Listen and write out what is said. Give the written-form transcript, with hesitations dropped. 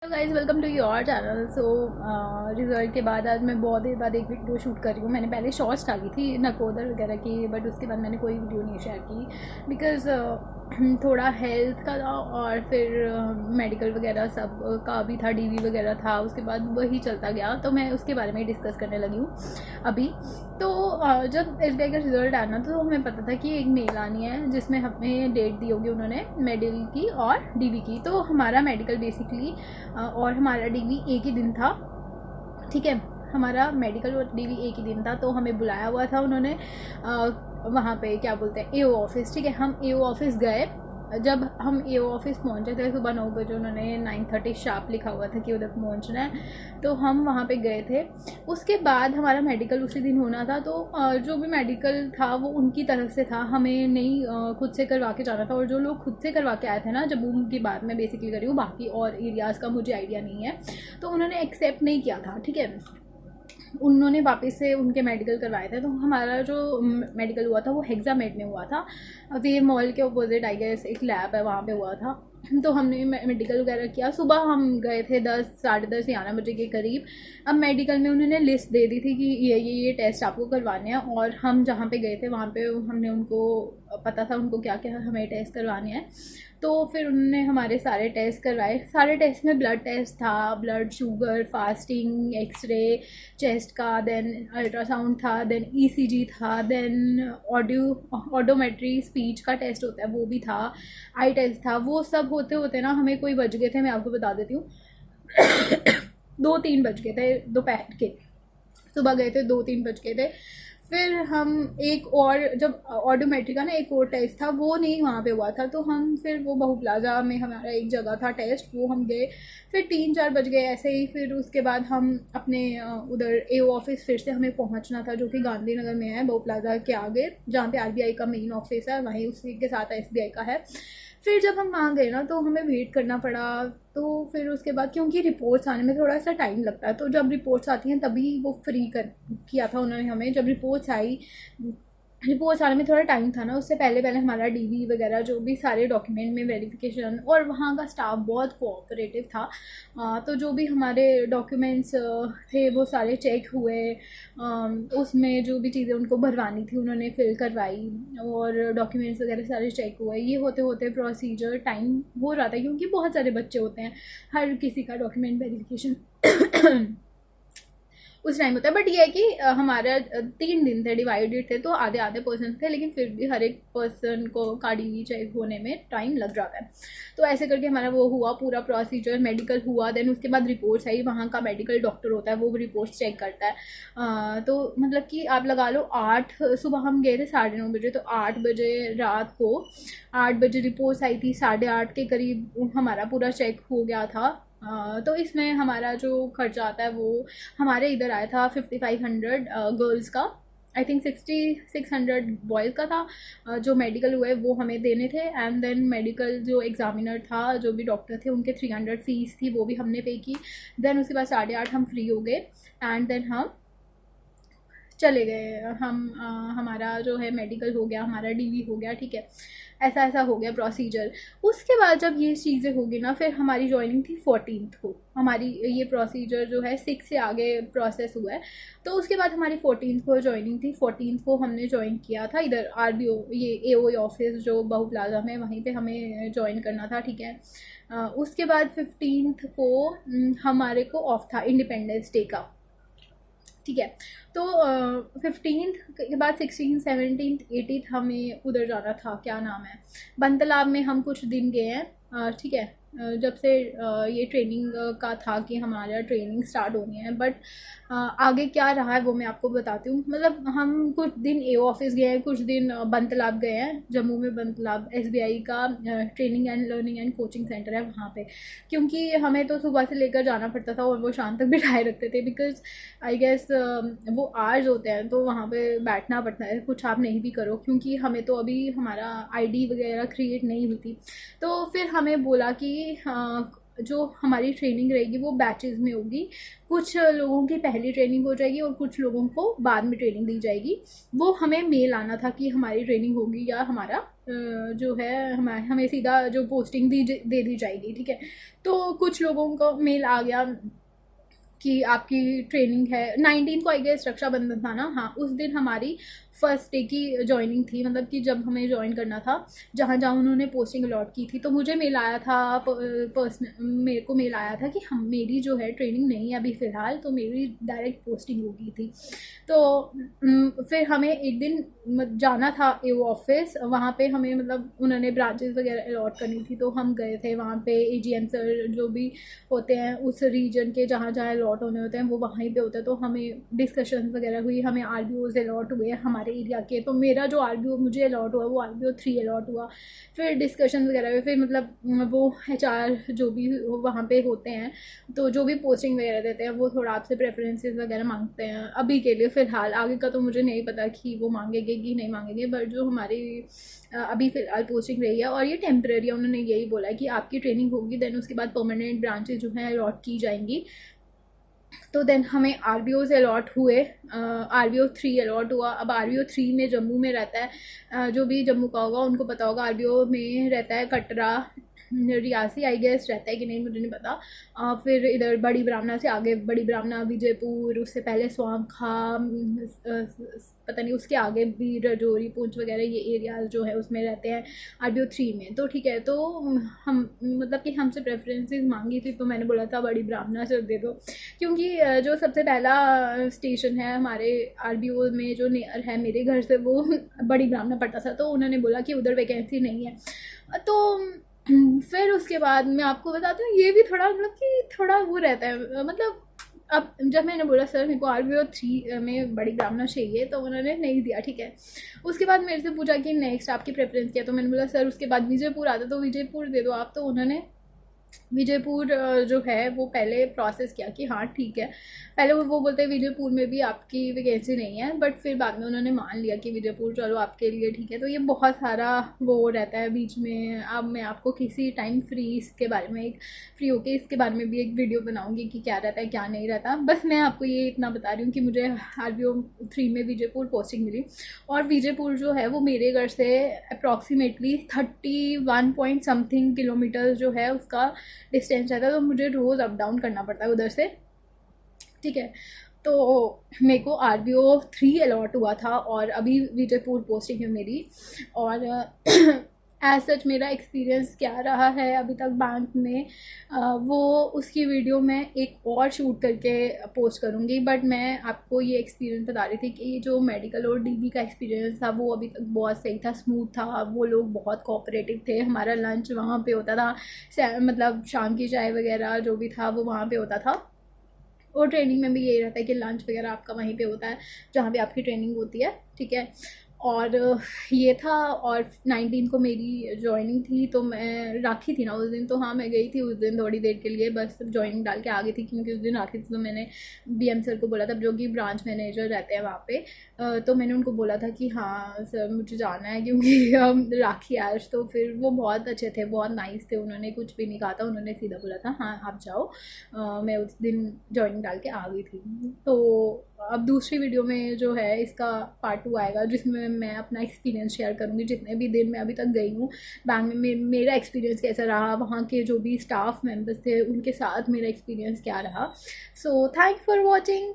Hello guys, welcome to your channel. So result के बाद आज मैं बहुत देर बाद एक वीडियो शूट कर रही हूँ। मैंने पहले शॉर्ट्स डाली थी नकोदर वगैरह की, बट उसके बाद मैंने कोई वीडियो नहीं शेयर की बिकॉज़ थोड़ा हेल्थ का था और फिर मेडिकल वगैरह सब का भी था, डीवी वगैरह था। उसके बाद वही चलता गया, तो मैं उसके बारे में डिस्कस करने लगी हूँ अभी। तो जब एसबीआई का रिज़ल्ट आना तो हमें पता था कि एक मेल आनी है जिसमें हमें डेट दी होगी उन्होंने मेडिकल की और डीवी की। तो हमारा मेडिकल बेसिकली और हमारा डीवी एक ही दिन था, ठीक है। हमारा मेडिकल और डीवी एक ही दिन था, तो हमें बुलाया हुआ था उन्होंने वहाँ पे क्या बोलते हैं एओ ऑफिस, ठीक है। हम एओ ऑफिस गए। जब हम एओ ऑफिस पहुँचे थे सुबह 9 बजे, उन्होंने 9:30 शार्प लिखा हुआ था कि उधर पहुँचना है, तो हम वहाँ पे गए थे। उसके बाद हमारा मेडिकल उसी दिन होना था, तो जो भी मेडिकल था वो उनकी तरफ से था, हमें नहीं खुद से करवा के जाना था। और जो लोग खुद से करवा के आए थे ना, जम्मू की बात मैं बेसिकली करी हूँ, बाकी और एरियाज़ का मुझे आइडिया नहीं है, तो उन्होंने एक्सेप्ट नहीं किया था, ठीक है। उन्होंने वापस से उनके मेडिकल करवाए थे। तो हमारा जो मेडिकल हुआ था वो हेक्सामेड में हुआ था, वीर मॉल के अपोजिट आई गेस एक लैब है, वहाँ पे हुआ था। तो हमने मेडिकल वगैरह किया। सुबह हम गए थे 10 साढ़े 10 11 बजे के करीब। अब मेडिकल में उन्होंने लिस्ट दे दी थी कि ये टेस्ट आपको करवाने हैं, और हम जहाँ पे गए थे वहाँ पे हमने उनको पता था उनको क्या क्या हमें टेस्ट करवाने हैं। तो फिर उन्होंने हमारे सारे टेस्ट करवाए। सारे टेस्ट में ब्लड टेस्ट था, blood sugar, fasting, x-ray chest का, देन अल्ट्रासाउंड था, देन ईसीजी था, देन ऑडोमेट्री स्पीच का टेस्ट होता है वो भी था, आई टेस्ट था। वो सब होते होते ना हमें कोई बज गए थे, मैं आपको बता देती हूँ 2-3 बज गए थे दोपहर के। सुबह गए थे 2-3 बज गए थे। फिर हम एक और जब ऑडोमेट्री का ना एक और टेस्ट था वो नहीं वहाँ पे हुआ था, तो हम फिर वो बहु प्लाजा में हमारा एक जगह था टेस्ट, वो हम गए। फिर 3-4 बज गए ऐसे ही। फिर उसके बाद हम अपने उधर एओ ऑफिस फिर से हमें पहुँचना था, जो कि गांधीनगर में है, बहु प्लाजा के आगे, जहाँ पे आरबीआई का मेन ऑफिस है, वहीं उसी के साथ एसबीआई का है। फिर जब हम वहाँ गए ना तो हमें वेट करना पड़ा। तो फिर उसके बाद क्योंकि रिपोर्ट्स आने में थोड़ा सा टाइम लगता है, तो जब रिपोर्ट्स आती हैं तभी वो फ्री कर किया था उन्होंने हमें। जब रिपोर्ट्स आई, रिपोर्ट्स आने में थोड़ा टाइम था ना, उससे पहले पहले हमारा डीवी वगैरह जो भी सारे डॉक्यूमेंट में वेरिफिकेशन, और वहाँ का स्टाफ बहुत कोऑपरेटिव था। तो जो भी हमारे डॉक्यूमेंट्स थे वो सारे चेक हुए। उसमें जो भी चीज़ें उनको भरवानी थी उन्होंने फिल करवाई, और डॉक्यूमेंट्स वगैरह सारे चेक हुए। ये होते होते प्रोसीजर टाइम हो रहा था, क्योंकि बहुत सारे बच्चे होते हैं, हर किसी का डॉक्यूमेंट वेरिफिकेशन उस टाइम होता है। बट ये है कि हमारा 3 दिन थे, डिवाइडेड थे, तो आधे आधे पर्सन थे, लेकिन फिर भी हर एक पर्सन को का डीवी चेक होने में टाइम लग जाता है। तो ऐसे करके हमारा वो हुआ पूरा प्रोसीजर, मेडिकल हुआ। देन उसके बाद रिपोर्ट्स आई, वहाँ का मेडिकल डॉक्टर होता है वो रिपोर्ट्स चेक करता है। तो मतलब कि आप लगा लो 8 सुबह हम गए थे 9:30 बजे, तो 8 बजे रात को 8 बजे रिपोर्ट्स आई थी, 8:30 के करीब हमारा पूरा चेक हो गया था। तो इसमें हमारा जो खर्चा आता है वो हमारे इधर आया था 5500 गर्ल्स का, आई थिंक 6600 बॉयज़ का था। जो मेडिकल हुए वो हमें देने थे, एंड देन मेडिकल जो एग्जामिनर था, जो भी डॉक्टर थे, उनके 300 फीस थी, वो भी हमने पे की। देन उसके बाद 8:30 हम फ्री हो गए, एंड देन हम चले गए। हम हमारा जो है मेडिकल हो गया, हमारा डीवी हो गया, ठीक है। ऐसा ऐसा हो गया प्रोसीजर। उसके बाद जब ये चीज़ें होगी ना, फिर हमारी जॉइनिंग थी 14th को। हमारी ये प्रोसीजर जो है 6 से आगे प्रोसेस हुआ है, तो उसके बाद हमारी 14th को जॉइनिंग थी। 14th को हमने ज्वाइन किया था इधर आरबीओ ये एओ ऑफिस जो बहु प्लाजा में, वहीं पे हमें ज्वाइन करना था, ठीक है। उसके बाद 15th को हमारे को ऑफ था इंडिपेंडेंस डे का, ठीक है। तो 15th के बाद 16, 17, 18 हमें उधर जाना था, क्या नाम है, बन तालाब में हम कुछ दिन गए हैं, ठीक है। जब से ये ट्रेनिंग का था कि हमारा ट्रेनिंग स्टार्ट होनी है, बट आगे क्या रहा है वो मैं आपको बताती हूँ। मतलब हम कुछ दिन एओ ऑफिस गए हैं, कुछ दिन बन तालाब गए हैं, जम्मू में बन तालाब एसबीआई का training and learning and coaching centre है वहाँ पे। क्योंकि हमें तो सुबह से लेकर जाना पड़ता था और वो शाम तक बिठाए रखते थे, बिकॉज आई गेस वो आर्स होते हैं, तो वहाँ पे बैठना पड़ता है, कुछ आप नहीं भी करो, क्योंकि हमें तो अभी हमारा आईडी वगैरह क्रिएट नहीं हुई थी। तो फिर हमें बोला कि जो हमारी ट्रेनिंग रहेगी वो बैचेस में होगी। कुछ लोगों की पहली ट्रेनिंग हो जाएगी और कुछ लोगों को बाद में ट्रेनिंग दी जाएगी। वो हमें मेल आना था कि हमारी ट्रेनिंग होगी या हमारा जो है हमें सीधा जो पोस्टिंग दे दी जाएगी, ठीक है। तो कुछ लोगों को मेल आ गया कि आपकी ट्रेनिंग है 19 को, आई गेस रक्षाबंधन था ना, हाँ उस दिन हमारी फर्स्ट डे की जॉइनिंग थी, मतलब कि जब हमें ज्वाइन करना था जहाँ जहाँ उन्होंने पोस्टिंग अलॉट की थी। तो मुझे मेल आया था, मेरे को मेल आया था कि हम मेरी जो है ट्रेनिंग नहीं है अभी फ़िलहाल, तो मेरी डायरेक्ट पोस्टिंग हो गई थी। तो फिर हमें एक दिन जाना था वो ऑफिस, वहाँ पे हमें मतलब उन्होंने ब्रांचेस वगैरह अलॉट करनी थी, तो हम गए थे वहाँ पे। एजीएम सर जो भी होते हैं उस रीजन के जहाँ जहाँ अलॉट होने होते हैं वो वहीं पे होता है। तो हमें डिस्कशन वगैरह हुई, हमें आरबीओज अलॉट हुए हमारे एरिया के। तो मेरा जो आरबीओ मुझे अलॉट हुआ वो आरबीओ 3 अलॉट हुआ। फिर डिस्कशन वगैरह हुए, फिर मतलब वो एचआर जो भी वहाँ पे होते हैं, तो जो भी पोस्टिंग वगैरह देते हैं वो थोड़ा आपसे प्रेफरेंसेस वगैरह मांगते हैं अभी के लिए फ़िलहाल। आगे का तो मुझे नहीं पता कि वो मांगेंगे कि नहीं मांगेंगे, बट जो हमारी अभी फ़िलहाल पोस्टिंग रही है और ये टेम्प्रेरी है, उन्होंने यही बोला है कि आपकी ट्रेनिंग होगी देन उसके बाद परमानेंट ब्रांचेज जो हैं अलॉट की जाएंगी। तो देन हमें आरबीओ अलॉट हुए, आरबीओ 3 अलॉट हुआ। अब आरबीओ 3 में जम्मू में रहता है, जो भी जम्मू का होगा उनको पता होगा। आरबीओ में रहता है कटरा, रियासी आई गेस रहता है कि नहीं मुझे नहीं पता। फिर इधर बड़ी ब्राह्मणा से आगे बड़ी ब्राह्मणा, विजयपुर, उससे पहले स्वांखा, पता नहीं उसके आगे भी रजौरी, पुंछ वगैरह ये एरियाज जो है उसमें रहते हैं आरबीओ 3 में। तो ठीक है, तो हम मतलब कि हमसे प्रेफरेंसेस मांगी थी, तो मैंने बोला था बड़ी ब्राह्मणा से दे दो, क्योंकि जो सबसे पहला स्टेशन है हमारे आरबीओ में जो नियर है मेरे घर से वो बड़ी ब्राह्मणा पड़ता था। तो उन्होंने बोला कि उधर वैकेंसी नहीं है। तो फिर उसके बाद मैं आपको बताती हूँ, ये भी थोड़ा मतलब कि थोड़ा वो रहता है, मतलब अब जब मैंने बोला सर मेरे को आरबीओ 3 में बड़ी ब्राह्मणा चाहिए, तो उन्होंने नहीं दिया, ठीक है। उसके बाद मेरे से पूछा कि नेक्स्ट आपकी प्रेफरेंस क्या है, तो मैंने बोला सर उसके बाद विजयपुर आता तो विजयपुर दे दो आप। तो उन्होंने विजयपुर जो है वो पहले प्रोसेस किया कि हाँ ठीक है, पहले वो बोलते हैं विजयपुर में भी आपकी वैकेंसी नहीं है, बट फिर बाद में उन्होंने मान लिया कि विजयपुर चलो आपके लिए ठीक है। तो ये बहुत सारा वो रहता है बीच में। अब मैं आपको किसी टाइम फ्री इसके बारे में फ्री होके इसके बारे में भी एक वीडियो बनाऊंगी कि क्या रहता है क्या नहीं रहता। बस मैं आपको ये इतना बता रही हूँ कि मुझे आरबीओ 3 में विजयपुर पोस्टिंग मिली, और विजयपुर जो है वो मेरे घर से अप्रॉक्सीमेटली 31 पॉइंट समथिंग किलोमीटर जो है उसका डिस्टेंस रहता है। तो मुझे रोज़ अप डाउन करना पड़ता है उधर से, ठीक है। तो मेरे को आरबीओ 3 अलॉट हुआ था और अभी विजयपुर पोस्टिंग है मेरी। और एज सच मेरा एक्सपीरियंस क्या रहा है अभी तक बैंक में, वो उसकी वीडियो मैं एक और शूट करके पोस्ट करूँगी। बट मैं आपको ये एक्सपीरियंस बता रही थी कि जो मेडिकल और डीबी का एक्सपीरियंस था वो अभी तक बहुत सही था, स्मूथ था। वो लोग बहुत कोऑपरेटिव थे, हमारा लंच वहाँ पे होता था, मतलब शाम की चाय वगैरह जो भी था वो वहाँ पे होता था। और ट्रेनिंग में भी यही रहता है कि लंच वगैरह आपका वहीं पे होता है जहाँ पे आपकी ट्रेनिंग होती है, ठीक है। और ये था। और 19 को मेरी जॉइनिंग थी, तो मैं राखी थी ना उस दिन, तो हाँ मैं गई थी उस दिन थोड़ी देर के लिए, बस जॉइनिंग डाल के आ गई थी क्योंकि उस दिन राखी थी। तो मैंने बीएम सर को बोला था, जो कि ब्रांच मैनेजर रहते हैं वहाँ पे, तो मैंने उनको बोला था कि हाँ सर मुझे जाना है क्योंकि राखी आज। तो फिर वो बहुत अच्छे थे, बहुत नाइस थे, उन्होंने कुछ भी नहीं कहा था, उन्होंने सीधा बोला था हाँ आप जाओ। मैं उस दिन जॉइनिंग डाल के आ गई थी। तो अब दूसरी वीडियो में जो है इसका पार्ट 2 आएगा, जिसमें मैं अपना एक्सपीरियंस शेयर करूँगी, जितने भी दिन मैं अभी तक गई हूँ बैंक में मेरा एक्सपीरियंस कैसा रहा, वहाँ के जो भी स्टाफ मेंबर्स थे उनके साथ मेरा एक्सपीरियंस क्या रहा। So thanks for watching.